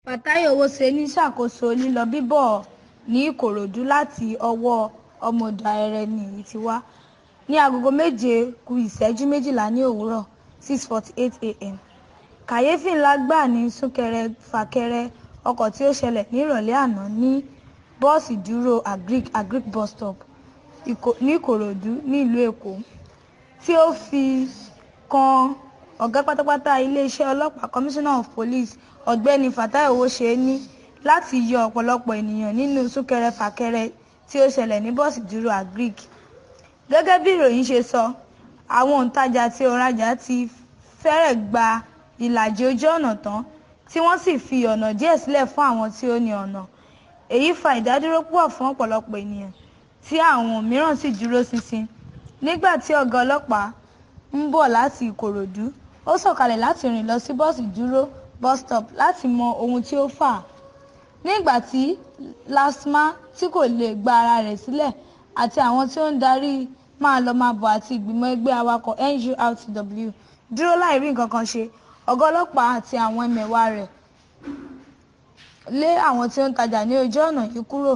Fatai Owóṣeni ṣàkóso lílọ-bíbọ̀ ní Ìkòròdú láti ọwọ́ ọmọ-ọ̀dọ̀ Ààrẹ ní èyí ti wá ní agogo 7:12 ní òwúrọ̀ 6:48 a.m. Kàyéfì ńlá gbáà ní súnkẹrẹ-fàkẹrẹ ọkọ̀ tí ó ṣẹlẹ̀ ní ìrọ̀lẹ́ àná ní bọ́ọ̀sì dúró Agric bus stop ní Ìkòròdú nílùú Èkó, tí ó fi kan ọ̀gá pátápátá iléeṣẹ́ ọlọ́pàá Commissioner of Police Ọ̀gbẹ́ni Fatai Owóṣeni láti yọ ọ̀pọ̀lọpọ̀ ènìyàn nínú súnkẹrẹ-fàkẹrẹ tí ó ṣẹlẹ̀ ní bọ́ọ̀sì dúró Agric. Gẹ́gẹ́ bí ìròyìn ṣe sọ, àwọn òǹtajà àti òǹrajà ti fẹ́rẹ̀ gba ìlàjì ojú ọ̀nà tán tí wọ́n sì fi ọ̀nà díẹ̀ sílẹ̀ fún àwọn tí ó ní ọ̀nà. Èyí fa ìdádúró púpọ̀ fún ọ̀pọ̀lọpọ̀ ènìyàn tí àwọn mìíràn sì dúró ṣinṣin. Nígbà tí ọ̀gá ọlọ́pàá ń bọ̀ láti Ìkòròdú, ó sọ̀kalẹ̀ láti rìn lọ sí bọ́ọ̀sì dúró bus stop láti mọ ohun tí ó fà á. Nígbà tí LASTMA tí kò lè gba ara rẹ̀ sílẹ̀ àti àwọn tí ó ń darí máa lọ máa bọ̀ àti ìgbìmọ̀ ẹgbẹ́ awakọ̀ NURTW dúró láì rí nǹkan kan ṣe, ọ̀gá ọlọ́pàá àti àwọn ẹmẹ̀wà rẹ̀ lé àwọn tí ó ń tajà ní ojú ọ̀nà yìí kúrò,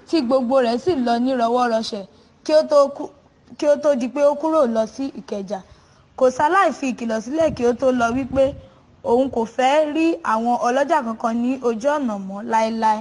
tí gbogbo rẹ̀ sì lọ nírọwọ́rọsẹ̀ kí ó tó di pé ó kúrò lọ sí Ìkẹjà. Kò ṣaláì fi ìkìlọ̀ sílẹ̀ kí ó tó lọ wípé òun kò fẹ́ rí àwọn ọlọ́jà kankan ní ojú ọ̀nà mọ́ láéláé.